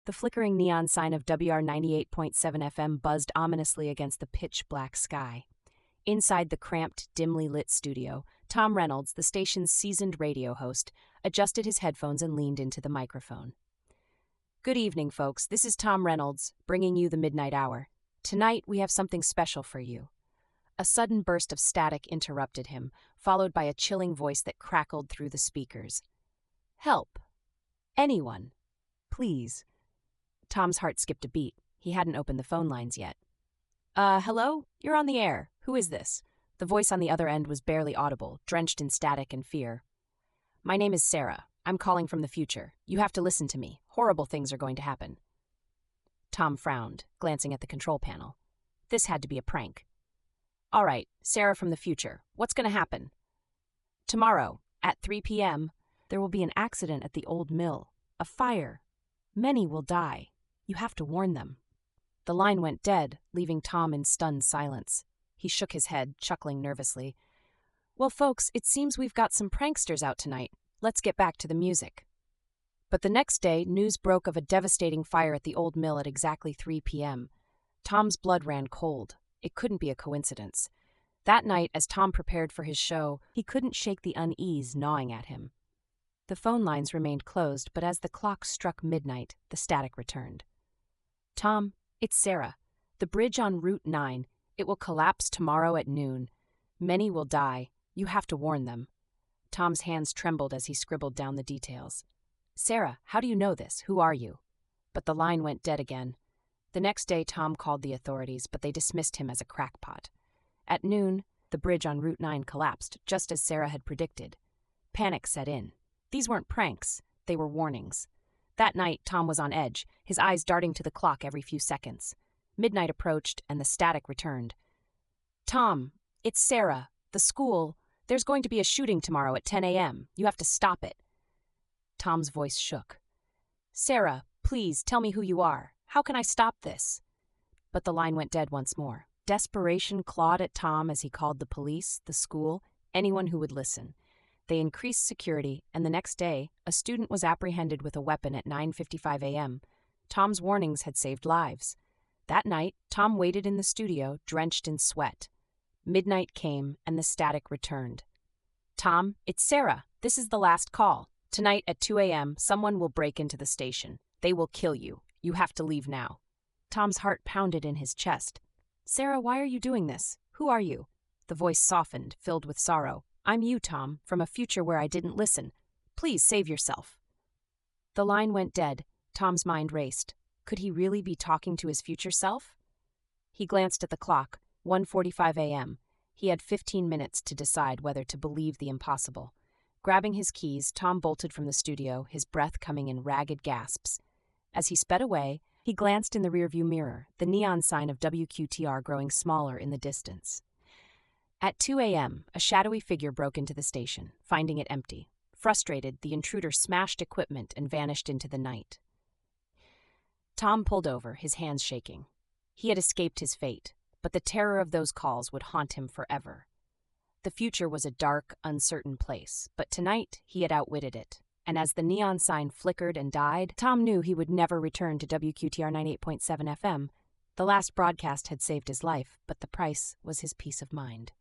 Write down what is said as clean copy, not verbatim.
The flickering neon sign of WR 98.7 FM buzzed ominously against the pitch-black sky. Inside the cramped, dimly lit studio, Tom Reynolds, the station's seasoned radio host, adjusted his headphones and leaned into the microphone. Good evening, folks. This is Tom Reynolds, bringing you the Midnight Hour. Tonight, we have something special for you. A sudden burst of static interrupted him, followed by a chilling voice that crackled through the speakers. Help. Anyone. Please. Tom's heart skipped a beat. He hadn't opened the phone lines yet. Hello? You're on the air. Who is this? The voice on the other end was barely audible, drenched in static and fear. My name is Sarah. I'm calling from the future. You have to listen to me. Horrible things are going to happen. Tom frowned, glancing at the control panel. This had to be a prank. All right, Sarah from the future. What's going to happen? Tomorrow, at 3 p.m., there will be an accident at the old mill. A fire. Many will die. You have to warn them. The line went dead, leaving Tom in stunned silence. He shook his head, chuckling nervously. Well, folks, it seems we've got some pranksters out tonight. Let's get back to the music. But the next day, news broke of a devastating fire at the old mill at exactly 3 p.m. Tom's blood ran cold. It couldn't be a coincidence. That night, as Tom prepared for his show, he couldn't shake the unease gnawing at him. The phone lines remained closed, but as the clock struck midnight, the static returned. Tom, it's Sarah. The bridge on Route 9. It will collapse tomorrow at noon. Many will die. You have to warn them. Tom's hands trembled as he scribbled down the details. Sarah, how do you know this? Who are you? But the line went dead again. The next day, Tom called the authorities, but they dismissed him as a crackpot. At noon, the bridge on Route 9 collapsed, just as Sarah had predicted. Panic set in. These weren't pranks, they were warnings. That night, Tom was on edge, his eyes darting to the clock every few seconds. Midnight approached, and the static returned. Tom, it's Sarah. The school. There's going to be a shooting tomorrow at 10 a.m. You have to stop it. Tom's voice shook. Sarah, please tell me who you are. How can I stop this? But the line went dead once more. Desperation clawed at Tom as he called the police, the school, anyone who would listen. They increased security, and the next day, a student was apprehended with a weapon at 9:55 a.m. Tom's warnings had saved lives. That night, Tom waited in the studio, drenched in sweat. Midnight came, and the static returned. Tom, it's Sarah. This is the last call. Tonight at 2 a.m., someone will break into the station. They will kill you. You have to leave now. Tom's heart pounded in his chest. Sarah, why are you doing this? Who are you? The voice softened, filled with sorrow. I'm you, Tom, from a future where I didn't listen. Please save yourself. The line went dead. Tom's mind raced. Could he really be talking to his future self? He glanced at the clock, 1:45 a.m. He had 15 minutes to decide whether to believe the impossible. Grabbing his keys, Tom bolted from the studio, his breath coming in ragged gasps. As he sped away, he glanced in the rearview mirror, the neon sign of WQTR growing smaller in the distance. At 2 a.m., a shadowy figure broke into the station, finding it empty. Frustrated, the intruder smashed equipment and vanished into the night. Tom pulled over, his hands shaking. He had escaped his fate, but the terror of those calls would haunt him forever. The future was a dark, uncertain place, but tonight he had outwitted it. And as the neon sign flickered and died, Tom knew he would never return to WQTR 98.7 FM. The last broadcast had saved his life, but the price was his peace of mind.